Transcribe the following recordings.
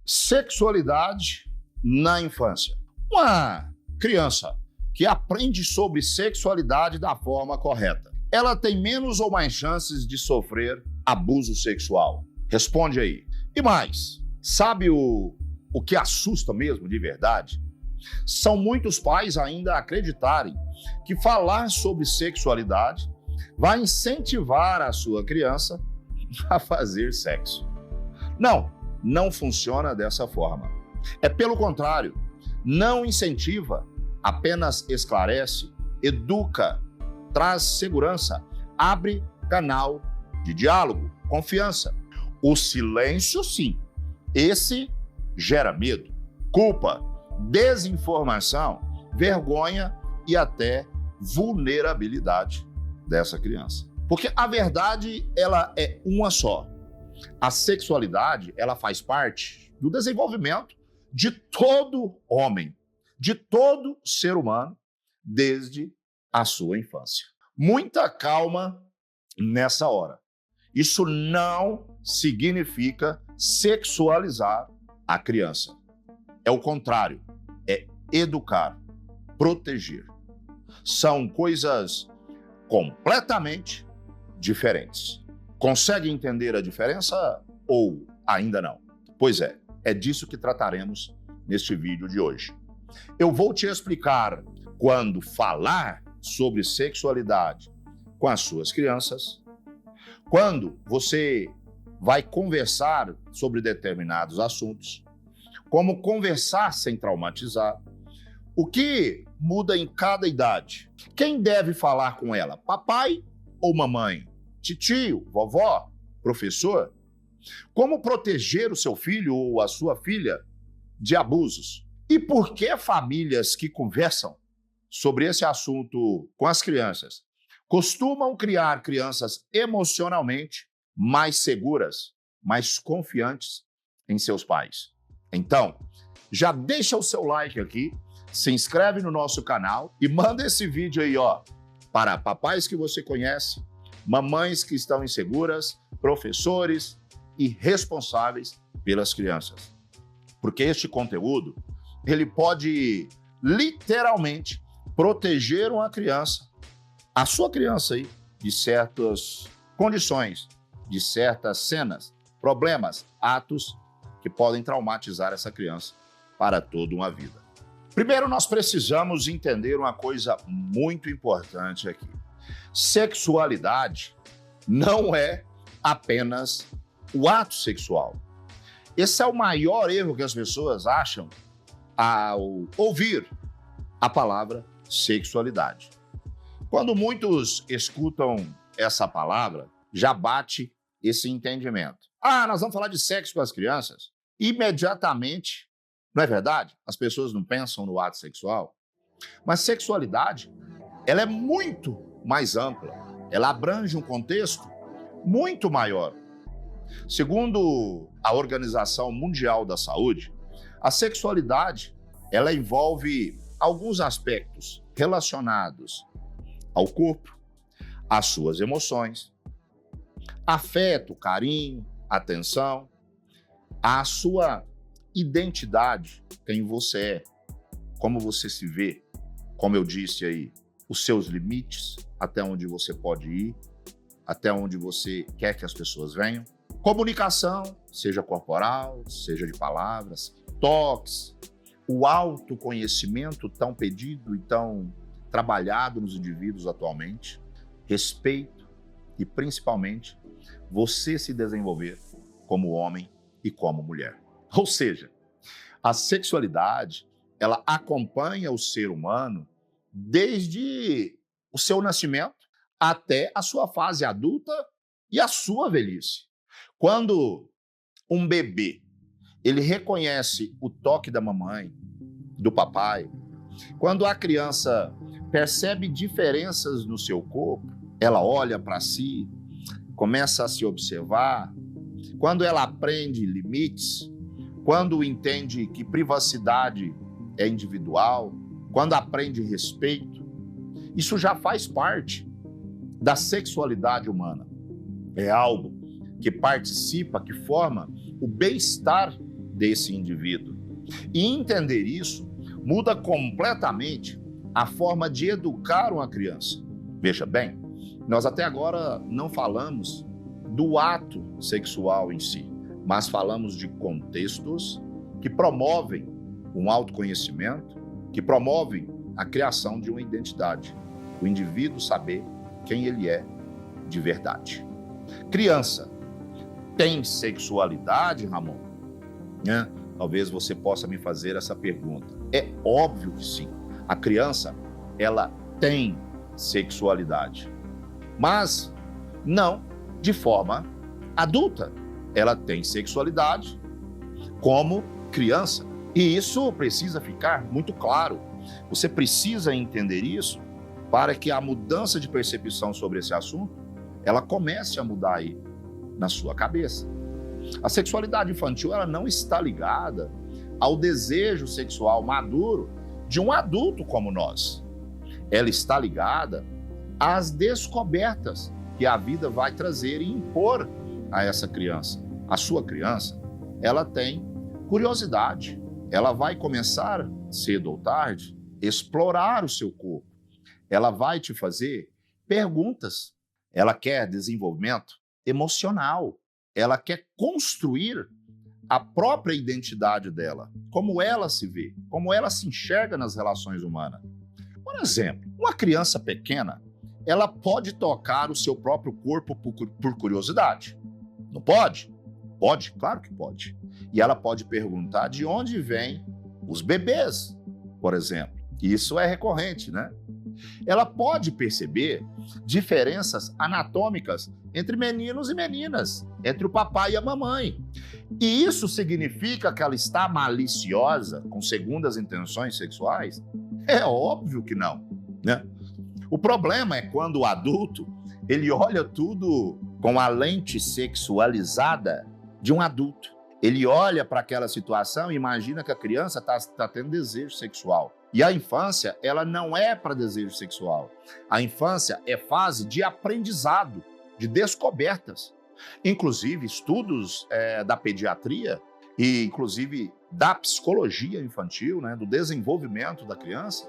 Sexualidade na infância. Uma criança que aprende sobre sexualidade da forma correta, ela tem menos ou mais chances de sofrer abuso sexual? Responde aí. E mais, sabe o que assusta mesmo de verdade? São muitos pais ainda acreditarem que falar sobre sexualidade vai incentivar a sua criança a fazer sexo. Não funciona dessa forma. É pelo contrário, não incentiva, apenas esclarece, educa, traz segurança, abre canal de diálogo, confiança. O silêncio, sim, esse gera medo, culpa, desinformação, vergonha e até vulnerabilidade dessa criança. Porque a verdade, ela é uma só. A sexualidade, ela faz parte do desenvolvimento de todo homem, de todo ser humano, desde a sua infância. Muita calma nessa hora. Isso não significa sexualizar a criança. É o contrário, é educar, proteger. São coisas completamente diferentes. Consegue entender a diferença ou ainda não? Pois é disso que trataremos neste vídeo de hoje. Eu vou te explicar quando falar sobre sexualidade com as suas crianças, quando você vai conversar sobre determinados assuntos, como conversar sem traumatizar, o que muda em cada idade, quem deve falar com ela, papai ou mamãe, titio, vovó, professor, como proteger o seu filho ou a sua filha de abusos e por que famílias que conversam sobre esse assunto com as crianças costumam criar crianças emocionalmente mais seguras, mais confiantes em seus pais. Então, já deixa o seu like aqui, se inscreve no nosso canal e manda esse vídeo aí, para papais que você conhece, mamães que estão inseguras, professores e responsáveis pelas crianças. Porque este conteúdo, ele pode literalmente proteger uma criança, a sua criança aí, de certas condições, de certas cenas, problemas, atos que podem traumatizar essa criança para toda uma vida. Primeiro, nós precisamos entender uma coisa muito importante aqui. Sexualidade não é apenas o ato sexual. Esse é o maior erro que as pessoas acham ao ouvir a palavra sexualidade. Quando muitos escutam essa palavra, já bate esse entendimento. Nós vamos falar de sexo com as crianças? Imediatamente, não é verdade? As pessoas não pensam no ato sexual. Mas sexualidade, ela é muito mais ampla. Ela abrange um contexto muito maior. Segundo a Organização Mundial da Saúde, a sexualidade, ela envolve alguns aspectos relacionados ao corpo, às suas emoções, afeto, carinho, atenção, à sua identidade, quem você é, como você se vê, como eu disse aí, os seus limites, até onde você pode ir, até onde você quer que as pessoas venham. Comunicação, seja corporal, seja de palavras, toques, o autoconhecimento tão pedido e tão trabalhado nos indivíduos atualmente, respeito e, principalmente, você se desenvolver como homem e como mulher. Ou seja, a sexualidade, ela acompanha o ser humano desde o seu nascimento até a sua fase adulta e a sua velhice. Quando um bebê, ele reconhece o toque da mamãe, do papai, quando a criança percebe diferenças no seu corpo, ela olha para si, começa a se observar, quando ela aprende limites, quando entende que privacidade é individual, quando aprende respeito, isso já faz parte da sexualidade humana. É algo que participa, que forma o bem-estar desse indivíduo. E entender isso muda completamente a forma de educar uma criança. Veja bem, nós até agora não falamos do ato sexual em si, mas falamos de contextos que promovem um autoconhecimento, que promovem a criação de uma identidade, o indivíduo saber quem ele é de verdade. Criança tem sexualidade, Ramon? Talvez você possa me fazer essa pergunta. É óbvio que sim. A criança, ela tem sexualidade, mas não de forma adulta. Ela tem sexualidade como criança. E isso precisa ficar muito claro. Você precisa entender isso para que a mudança de percepção sobre esse assunto, ela comece a mudar aí na sua cabeça. A sexualidade infantil, ela não está ligada ao desejo sexual maduro de um adulto como nós. Ela está ligada às descobertas que a vida vai trazer e impor a essa criança. A sua criança, ela tem curiosidade. Ela vai começar, cedo ou tarde, explorar o seu corpo. Ela vai te fazer perguntas. Ela quer desenvolvimento emocional. Ela quer construir a própria identidade dela, como ela se vê, como ela se enxerga nas relações humanas. Por exemplo, uma criança pequena, ela pode tocar o seu próprio corpo por curiosidade. Não pode? Pode, claro que pode. E ela pode perguntar de onde vêm os bebês, por exemplo. Isso é recorrente, né? Ela pode perceber diferenças anatômicas entre meninos e meninas, entre o papai e a mamãe. E isso significa que ela está maliciosa, com segundas intenções sexuais? É óbvio que não, né? O problema é quando o adulto, ele olha tudo com a lente sexualizada de um adulto. Ele olha para aquela situação e imagina que a criança está tendo desejo sexual. E a infância, ela não é para desejo sexual. A infância é fase de aprendizado, de descobertas. Inclusive, estudos da pediatria e, inclusive, da psicologia infantil, né, do desenvolvimento da criança,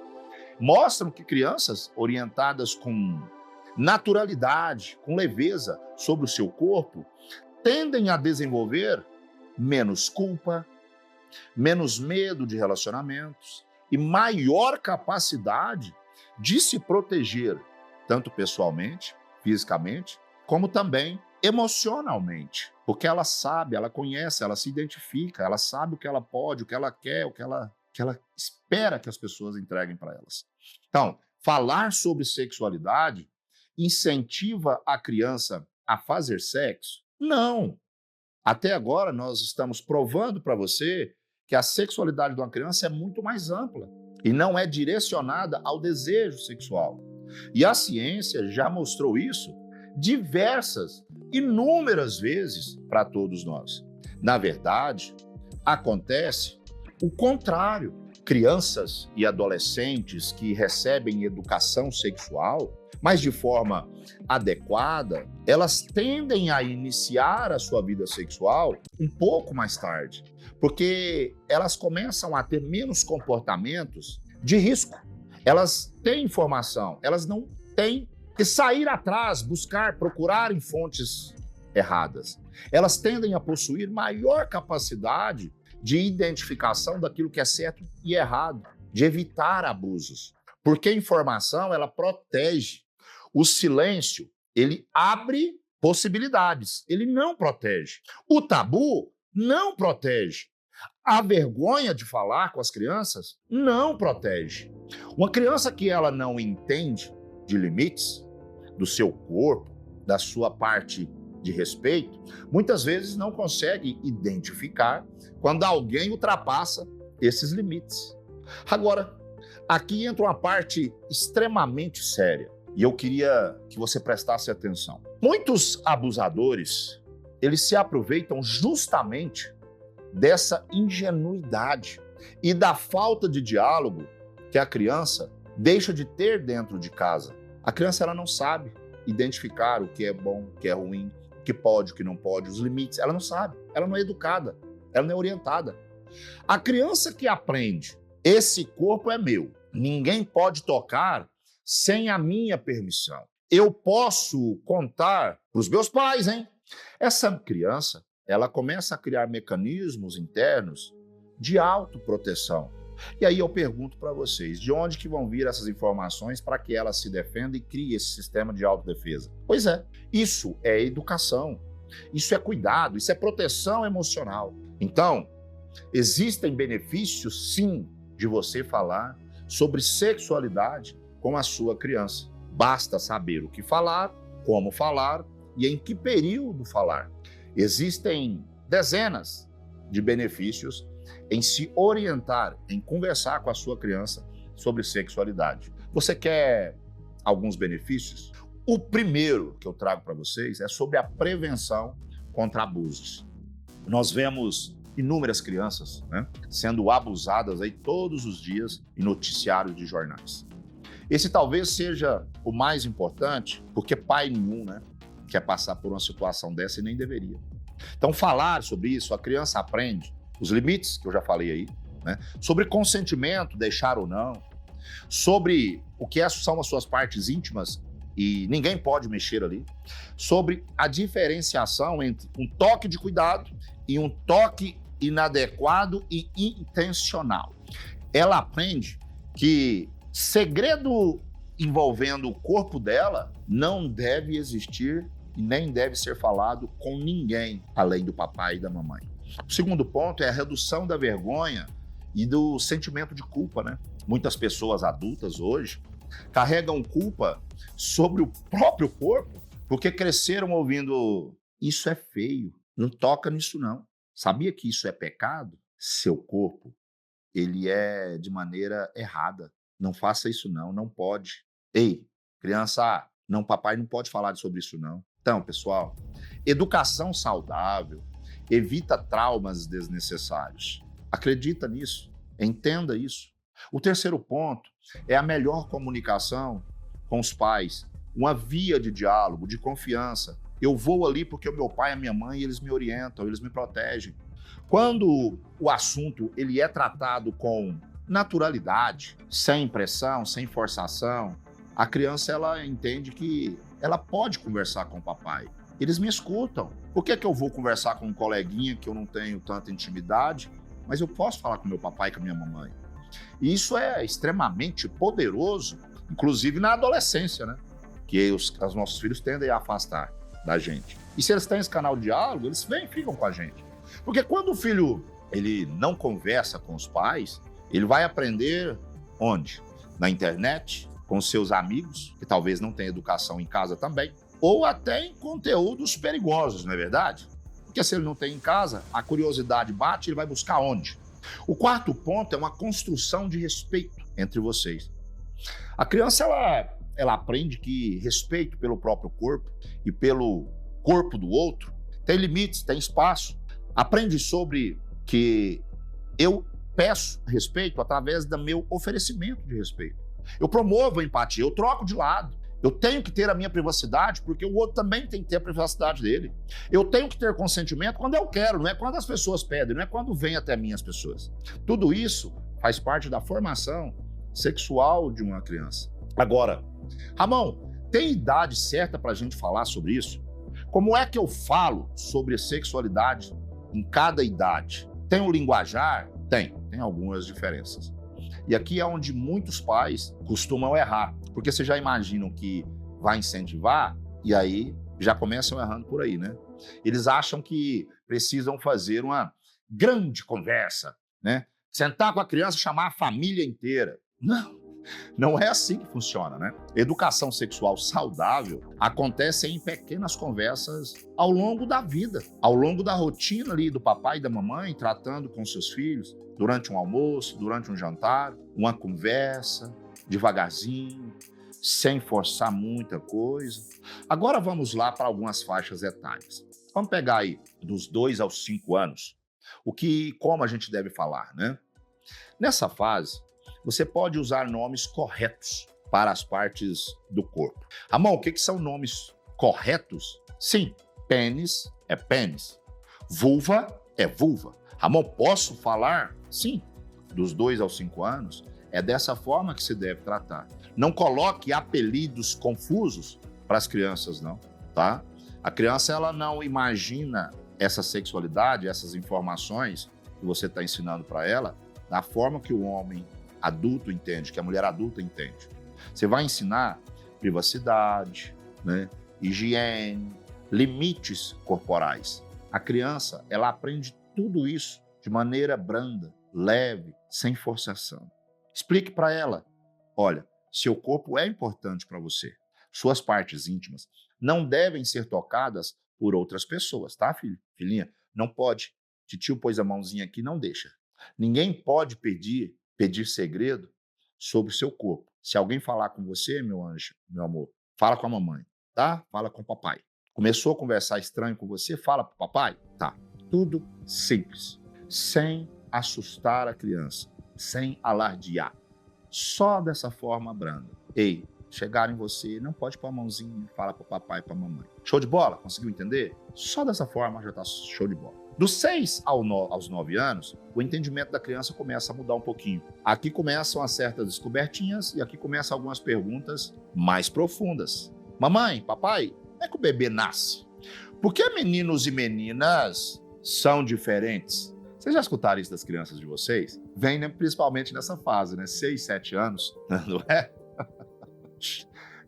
mostram que crianças orientadas com naturalidade, com leveza sobre o seu corpo, tendem a desenvolver menos culpa, menos medo de relacionamentos e maior capacidade de se proteger, tanto pessoalmente, fisicamente, como também emocionalmente. Porque ela sabe, ela conhece, ela se identifica, ela sabe o que ela pode, o que ela quer, o que ela espera que as pessoas entreguem para elas. Então, falar sobre sexualidade incentiva a criança a fazer sexo? Não. Até agora, nós estamos provando para você que a sexualidade de uma criança é muito mais ampla e não é direcionada ao desejo sexual. E a ciência já mostrou isso inúmeras vezes para todos nós. Na verdade, acontece o contrário. Crianças e adolescentes que recebem educação sexual, mas de forma adequada, elas tendem a iniciar a sua vida sexual um pouco mais tarde, porque elas começam a ter menos comportamentos de risco. Elas têm informação, elas não têm que sair atrás, buscar, procurar em fontes erradas. Elas tendem a possuir maior capacidade de identificação daquilo que é certo e errado, de evitar abusos. Porque a informação, ela protege. O silêncio, ele abre possibilidades, ele não protege. O tabu não protege. A vergonha de falar com as crianças não protege. Uma criança que ela não entende de limites do seu corpo, da sua parte de respeito, muitas vezes não consegue identificar quando alguém ultrapassa esses limites. Agora, aqui entra uma parte extremamente séria e eu queria que você prestasse atenção. Muitos abusadores, eles se aproveitam justamente dessa ingenuidade e da falta de diálogo que a criança deixa de ter dentro de casa. A criança, ela não sabe identificar o que é bom, o que é ruim, o que pode, o que não pode, os limites. Ela não sabe, ela não é educada. ela não é orientada. A criança que aprende, esse corpo é meu, ninguém pode tocar sem a minha permissão. Eu posso contar para os meus pais, hein? Essa criança, ela começa a criar mecanismos internos de autoproteção. E aí eu pergunto para vocês, de onde que vão vir essas informações para que ela se defenda e crie esse sistema de autodefesa? Pois é, isso é educação, isso é cuidado, isso é proteção emocional. Então, existem benefícios, sim, de você falar sobre sexualidade com a sua criança. Basta saber o que falar, como falar e em que período falar. Existem dezenas de benefícios em se orientar, em conversar com a sua criança sobre sexualidade. Você quer alguns benefícios? O primeiro que eu trago para vocês é sobre a prevenção contra abusos. Nós vemos inúmeras crianças, né, sendo abusadas aí todos os dias em noticiários de jornais. Esse talvez seja o mais importante, porque pai nenhum, né, quer passar por uma situação dessa e nem deveria. Então, falar sobre isso, a criança aprende os limites, que eu já falei aí, né, sobre consentimento, deixar ou não, sobre o que são as suas partes íntimas e ninguém pode mexer ali, sobre a diferenciação entre um toque de cuidado e um toque inadequado e intencional. Ela aprende que segredo envolvendo o corpo dela não deve existir e nem deve ser falado com ninguém além do papai e da mamãe. O segundo ponto é a redução da vergonha e do sentimento de culpa, né? Muitas pessoas adultas hoje carregam culpa sobre o próprio corpo porque cresceram ouvindo isso é feio, não toca nisso não. Sabia que isso é pecado? Seu corpo, ele é de maneira errada. Não faça isso não, não pode. Ei, criança, não, papai não pode falar sobre isso não. Então, pessoal, educação saudável evita traumas desnecessários. Acredita nisso, entenda isso. O terceiro ponto é a melhor comunicação com os pais, uma via de diálogo, de confiança. Eu vou ali porque o meu pai e a minha mãe, eles me orientam, eles me protegem. Quando o assunto ele é tratado com naturalidade, sem pressão, sem forçação, a criança ela entende que ela pode conversar com o papai. Eles me escutam. Por que eu vou conversar com um coleguinha que eu não tenho tanta intimidade, mas eu posso falar com meu papai e com a minha mamãe? E isso é extremamente poderoso, inclusive na adolescência, né? Que os nossos filhos tendem a afastar da gente. E se eles têm esse canal de diálogo, eles vêm e ficam com a gente. Porque quando o filho ele não conversa com os pais, ele vai aprender onde? Na internet, com seus amigos, que talvez não tenham educação em casa também, ou até em conteúdos perigosos, não é verdade? Porque se ele não tem em casa, a curiosidade bate, ele vai buscar onde? O quarto ponto é uma construção de respeito entre vocês. A criança, ela aprende que respeito pelo próprio corpo e pelo corpo do outro tem limites, tem espaço. Aprende sobre que eu peço respeito através do meu oferecimento de respeito. Eu promovo a empatia, eu troco de lado. Eu tenho que ter a minha privacidade, porque o outro também tem que ter a privacidade dele. Eu tenho que ter consentimento quando eu quero, não é quando as pessoas pedem, não é quando vêm até mim as pessoas. Tudo isso faz parte da formação sexual de uma criança. Agora, Ramon, tem idade certa para a gente falar sobre isso? Como é que eu falo sobre a sexualidade em cada idade? Tem um linguajar? Tem algumas diferenças. E aqui é onde muitos pais costumam errar, porque vocês já imaginam que vai incentivar e aí já começam errando por aí, né? Eles acham que precisam fazer uma grande conversa, né? Sentar com a criança e chamar a família inteira. Não é assim que funciona, né? Educação sexual saudável acontece em pequenas conversas ao longo da vida, ao longo da rotina ali do papai e da mamãe, tratando com seus filhos, durante um almoço, durante um jantar, uma conversa, devagarzinho, sem forçar muita coisa. Agora vamos lá para algumas faixas etárias. Vamos pegar aí dos 2 aos 5 anos, como a gente deve falar, né? Nessa fase, você pode usar nomes corretos para as partes do corpo. Ramon, o que são nomes corretos? Sim, pênis é pênis, vulva é vulva. Ramon, posso falar? Sim, dos 2 aos 5 anos, é dessa forma que se deve tratar. Não coloque apelidos confusos para as crianças, não, tá? A criança, ela não imagina essa sexualidade, essas informações que você está ensinando para ela, da forma que o homem adulto entende, que a mulher adulta entende. Você vai ensinar privacidade, né? Higiene, limites corporais. A criança, ela aprende tudo isso de maneira branda, leve, sem forçação. Explique para ela, olha, seu corpo é importante para você. Suas partes íntimas não devem ser tocadas por outras pessoas, tá, filho? Filhinha, não pode. Titio pôs a mãozinha aqui, não deixa. Ninguém pode pedir segredo sobre o seu corpo. Se alguém falar com você, meu anjo, meu amor, fala com a mamãe, tá? Fala com o papai. Começou a conversar estranho com você, fala pro papai? Tá. Tudo simples. Sem assustar a criança, sem alardear. Só dessa forma branda. Ei, chegaram em você, não pode pôr a mãozinha, fala pro papai e pra mamãe. Show de bola? Conseguiu entender? Só dessa forma já tá show de bola. Dos 6 aos 9 anos, o entendimento da criança começa a mudar um pouquinho. Aqui começam as certas descobertinhas e aqui começam algumas perguntas mais profundas. Mamãe, papai, como é que o bebê nasce? Por que meninos e meninas são diferentes? Vocês já escutaram isso das crianças de vocês? Vem, né, principalmente nessa fase, né? 6, 7 anos, não é?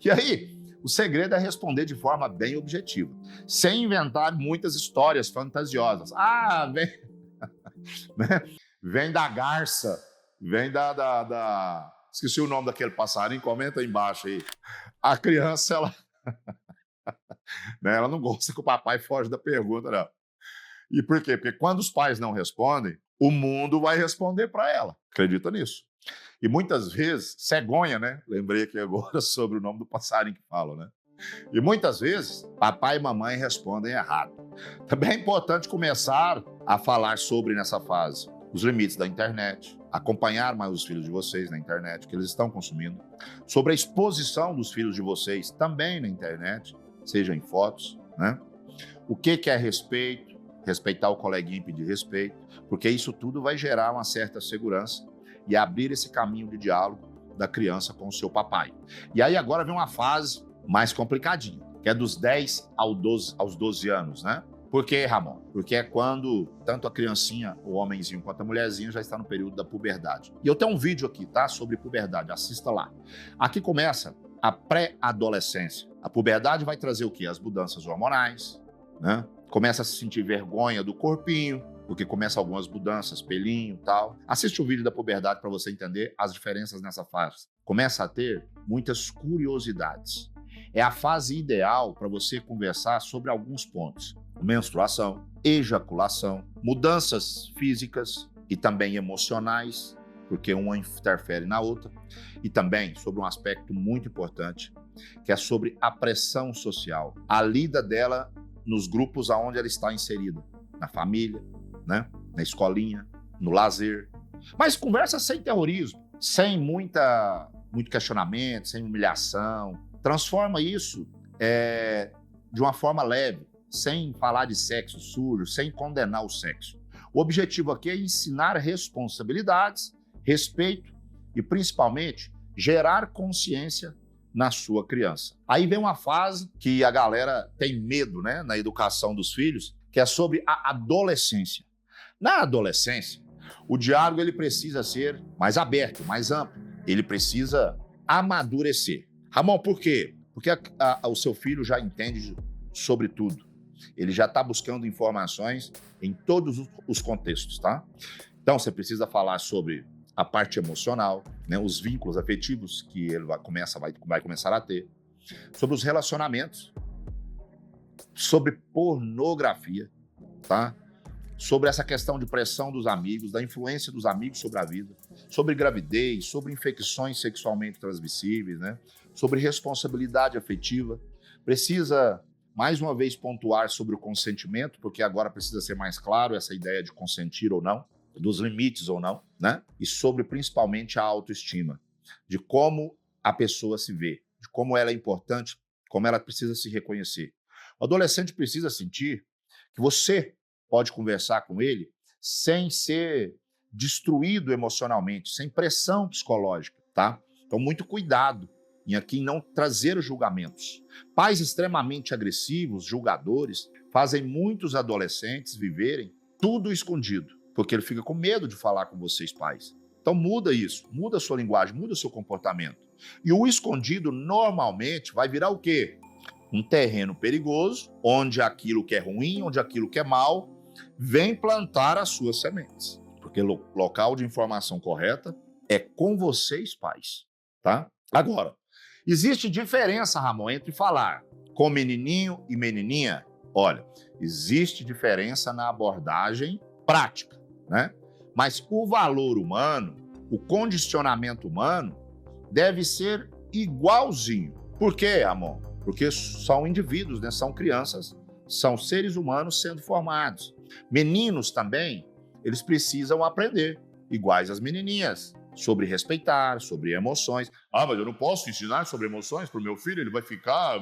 E aí, o segredo é responder de forma bem objetiva, sem inventar muitas histórias fantasiosas. Ah, vem, né? Vem da garça, vem da... Esqueci o nome daquele passarinho, comenta aí embaixo aí. A criança, né, ela não gosta que o papai foge da pergunta, não. E por quê? Porque quando os pais não respondem, o mundo vai responder para ela. Acredita nisso? E muitas vezes, cegonha, né? Lembrei aqui agora sobre o nome do passarinho que fala, né? E muitas vezes, papai e mamãe respondem errado. Também é importante começar a falar sobre, nessa fase, os limites da internet, acompanhar mais os filhos de vocês na internet, o que eles estão consumindo, sobre a exposição dos filhos de vocês também na internet, seja em fotos, né? O que é respeito, respeitar o coleguinha e pedir respeito, porque isso tudo vai gerar uma certa segurança e abrir esse caminho de diálogo da criança com o seu papai. E aí agora vem uma fase mais complicadinha, que é dos 10 aos 12 anos, né? Por quê, Ramon? Porque é quando tanto a criancinha, o homenzinho, quanto a mulherzinha já está no período da puberdade. E eu tenho um vídeo aqui, tá? Sobre puberdade, assista lá. Aqui começa a pré-adolescência. A puberdade vai trazer o quê? As mudanças hormonais, né? Começa a se sentir vergonha do corpinho, porque começa algumas mudanças, pelinho e tal. Assiste o vídeo da puberdade para você entender as diferenças nessa fase. Começa a ter muitas curiosidades. É a fase ideal para você conversar sobre alguns pontos. Menstruação, ejaculação, mudanças físicas e também emocionais, porque uma interfere na outra. E também sobre um aspecto muito importante, que é sobre a pressão social, a lida dela nos grupos aonde ela está inserida, na família, né? Na escolinha, no lazer. Mas conversa sem terrorismo, sem muito questionamento, sem humilhação. Transforma isso de uma forma leve, sem falar de sexo sujo, sem condenar o sexo. O objetivo aqui é ensinar responsabilidades, respeito e, principalmente, gerar consciência na sua criança. Aí vem uma fase que a galera tem medo, né, na educação dos filhos, que é sobre a adolescência. Na adolescência, o diálogo ele precisa ser mais aberto, mais amplo. Ele precisa amadurecer. Ramon, por quê? Porque o seu filho já entende sobre tudo. Ele já está buscando informações em todos os contextos, tá? Então, você precisa falar sobre a parte emocional, né, os vínculos afetivos que ele vai começar a ter, sobre os relacionamentos, sobre pornografia, tá? Sobre essa questão de pressão dos amigos, da influência dos amigos sobre a vida, sobre gravidez, sobre infecções sexualmente transmissíveis, né? Sobre responsabilidade afetiva. Precisa, mais uma vez, pontuar sobre o consentimento, porque agora precisa ser mais claro essa ideia de consentir ou não, dos limites ou não, né? E sobre, principalmente, a autoestima, de como a pessoa se vê, de como ela é importante, como ela precisa se reconhecer. O adolescente precisa sentir que você pode conversar com ele sem ser destruído emocionalmente, sem pressão psicológica, tá? Então, muito cuidado em não trazer julgamentos. Pais extremamente agressivos, julgadores, fazem muitos adolescentes viverem tudo escondido, porque ele fica com medo de falar com vocês, pais. Então muda isso, muda a sua linguagem, muda o seu comportamento. E o escondido normalmente vai virar o quê? Um terreno perigoso, onde aquilo que é ruim, onde aquilo que é mal, vem plantar as suas sementes. Porque o local de informação correta é com vocês, pais, tá? Agora, existe diferença, Ramon, entre falar com menininho e menininha? Olha, existe diferença na abordagem prática, né? Mas o valor humano, o condicionamento humano, deve ser igualzinho. Por quê, Ramon? Porque são indivíduos, né? São crianças, são seres humanos sendo formados. Meninos também, eles precisam aprender, iguais às menininhas, sobre respeitar, sobre emoções. Ah, mas eu não posso ensinar sobre emoções para o meu filho, ele vai ficar...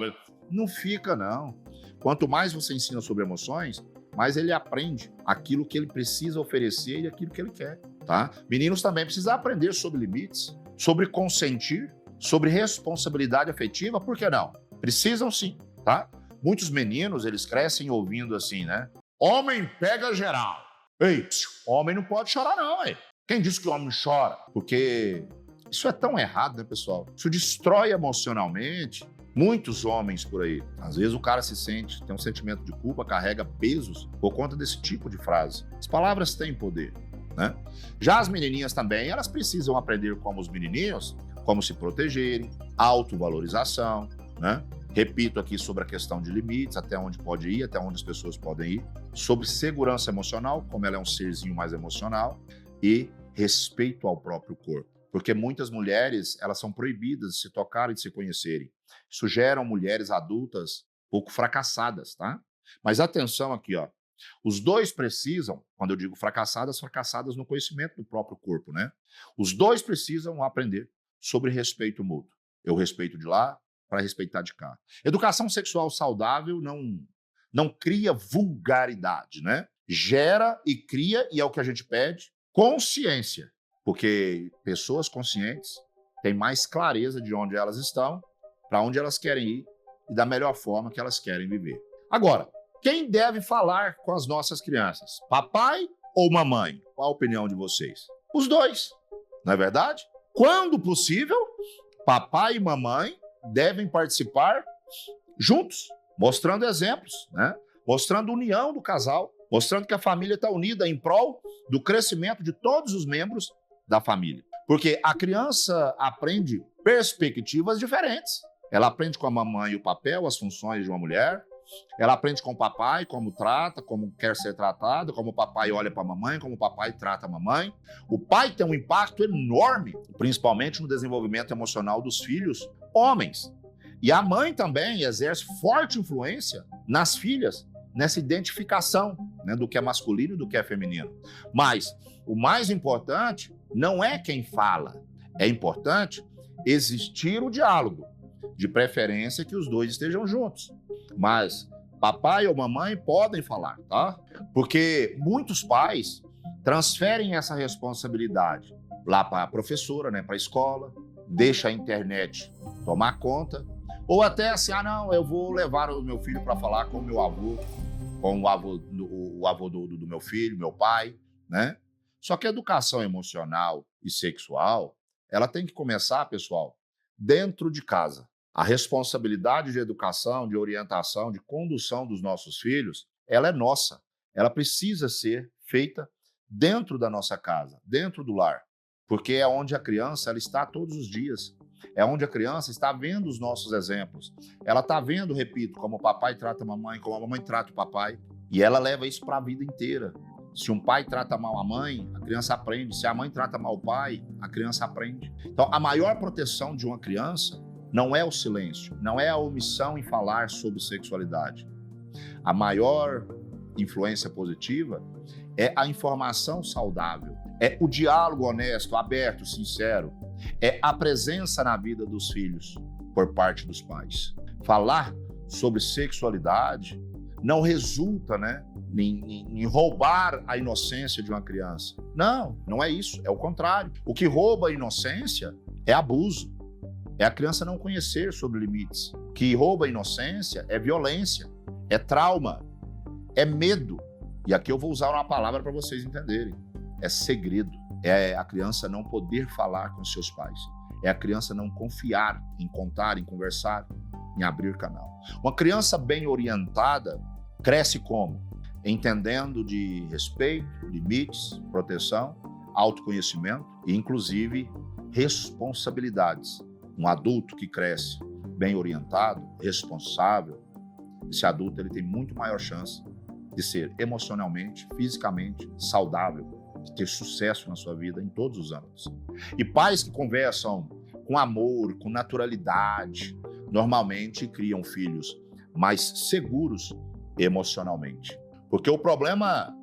Não fica, não. Quanto mais você ensina sobre emoções, mais ele aprende aquilo que ele precisa oferecer e aquilo que ele quer, tá? Meninos também precisam aprender sobre limites, sobre consentir, sobre responsabilidade afetiva, por que não? Precisam sim, tá? Muitos meninos, eles crescem ouvindo assim, né? Homem pega geral. Ei, homem não pode chorar não, hein? Quem disse que o homem chora? Porque isso é tão errado, né, pessoal? Isso destrói emocionalmente muitos homens por aí. Às vezes o cara tem um sentimento de culpa, carrega pesos por conta desse tipo de frase. As palavras têm poder, né? Já as menininhas também, elas precisam aprender como os menininhos, como se protegerem, autovalorização, né? Repito aqui sobre a questão de limites, até onde pode ir, até onde as pessoas podem ir, sobre segurança emocional, como ela é um serzinho mais emocional, e respeito ao próprio corpo. Porque muitas mulheres, elas são proibidas de se tocarem e de se conhecerem. Isso gera mulheres adultas pouco fracassadas, tá? Mas atenção aqui, ó. Os dois precisam, quando eu digo fracassadas no conhecimento do próprio corpo, né? Os dois precisam aprender sobre respeito mútuo. Eu respeito de lá para respeitar de cá. Educação sexual saudável não cria vulgaridade, né? Gera e cria, e é o que a gente pede, consciência. Porque pessoas conscientes têm mais clareza de onde elas estão, para onde elas querem ir e da melhor forma que elas querem viver. Agora, quem deve falar com as nossas crianças? Papai ou mamãe? Qual a opinião de vocês? Os dois, não é verdade? Quando possível, papai e mamãe devem participar juntos, mostrando exemplos, né? Mostrando a união do casal, mostrando que a família está unida em prol do crescimento de todos os membros da família. Porque a criança aprende perspectivas diferentes. Ela aprende com a mamãe o papel, as funções de uma mulher. Ela aprende com o papai, como trata, como quer ser tratado, como o papai olha para a mamãe, como o papai trata a mamãe. O pai tem um impacto enorme, principalmente no desenvolvimento emocional dos filhos homens. E a mãe também exerce forte influência nas filhas, nessa identificação, né, do que é masculino e do que é feminino. Mas o mais importante não é quem fala. É importante existir o diálogo, de preferência que os dois estejam juntos. Mas papai ou mamãe podem falar, tá? Porque muitos pais transferem essa responsabilidade lá para a professora, né, para a escola, deixa a internet tomar conta, ou até assim, não, eu vou levar o meu filho para falar com o meu avô, com o avô do meu filho, meu pai, né? Só que a educação emocional e sexual, ela tem que começar, pessoal, dentro de casa. A responsabilidade de educação, de orientação, de condução dos nossos filhos, ela é nossa. Ela precisa ser feita dentro da nossa casa, dentro do lar. Porque é onde a criança ela está todos os dias. É onde a criança está vendo os nossos exemplos. Ela está vendo, repito, como o papai trata a mamãe, como a mamãe trata o papai. E ela leva isso para a vida inteira. Se um pai trata mal a mãe, a criança aprende. Se a mãe trata mal o pai, a criança aprende. Então, a maior proteção de uma criança não é o silêncio, não é a omissão em falar sobre sexualidade. A maior influência positiva é a informação saudável, é o diálogo honesto, aberto, sincero, é a presença na vida dos filhos por parte dos pais. Falar sobre sexualidade não resulta, né, em roubar a inocência de uma criança. Não, não é isso, é o contrário. O que rouba a inocência é abuso, é a criança não conhecer sobre limites. O que rouba a inocência é violência, é trauma, é medo. E aqui eu vou usar uma palavra para vocês entenderem. É segredo, é a criança não poder falar com seus pais, é a criança não confiar em contar, em conversar, em abrir canal. Uma criança bem orientada cresce como? Entendendo de respeito, limites, proteção, autoconhecimento e, inclusive, responsabilidades. Um adulto que cresce bem orientado, responsável, esse adulto ele tem muito maior chance de ser emocionalmente, fisicamente saudável, de ter sucesso na sua vida em todos os âmbitos. E pais que conversam com amor, com naturalidade, normalmente criam filhos mais seguros emocionalmente. Porque o problema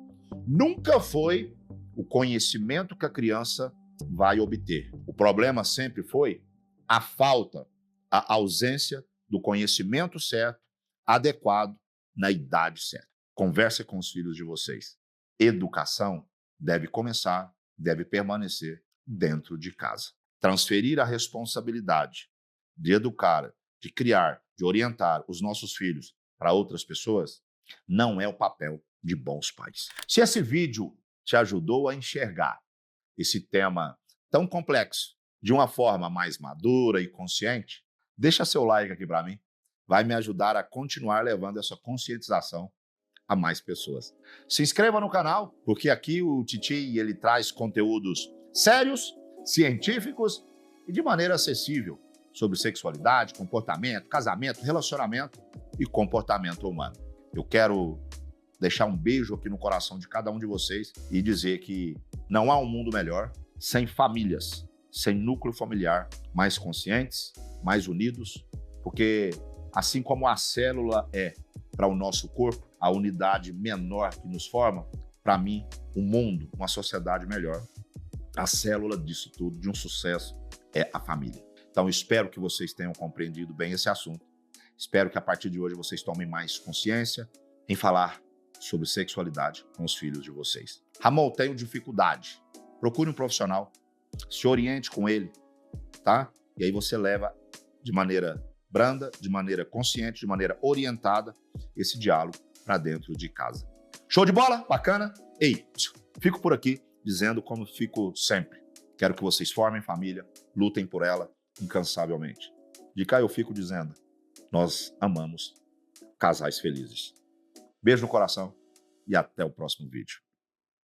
nunca foi o conhecimento que a criança vai obter. O problema sempre foi a falta, a ausência do conhecimento certo, adequado, na idade certa. Converse com os filhos de vocês. Educação deve começar, deve permanecer dentro de casa. Transferir a responsabilidade de educar, de criar, de orientar os nossos filhos para outras pessoas não é o papel de bons pais. Se esse vídeo te ajudou a enxergar esse tema tão complexo de uma forma mais madura e consciente, deixa seu like aqui para mim. Vai me ajudar a continuar levando essa conscientização a mais pessoas. Se inscreva no canal, porque aqui o Titi ele traz conteúdos sérios, científicos e de maneira acessível sobre sexualidade, comportamento, casamento, relacionamento e comportamento humano. Eu quero deixar um beijo aqui no coração de cada um de vocês e dizer que não há um mundo melhor sem famílias, sem núcleo familiar mais conscientes, mais unidos, porque assim como a célula é para o nosso corpo, a unidade menor que nos forma, para mim, um mundo, uma sociedade melhor, a célula disso tudo, de um sucesso, é a família. Então, espero que vocês tenham compreendido bem esse assunto. Espero que a partir de hoje vocês tomem mais consciência em falar sobre sexualidade com os filhos de vocês. Ramon, tenho dificuldade. Procure um profissional, se oriente com ele, tá? E aí você leva de maneira branda, de maneira consciente, de maneira orientada, esse diálogo para dentro de casa. Show de bola? Bacana? Ei, fico por aqui dizendo como fico sempre. Quero que vocês formem família, lutem por ela incansavelmente. De cá eu fico dizendo, nós amamos casais felizes. Beijo no coração e até o próximo vídeo.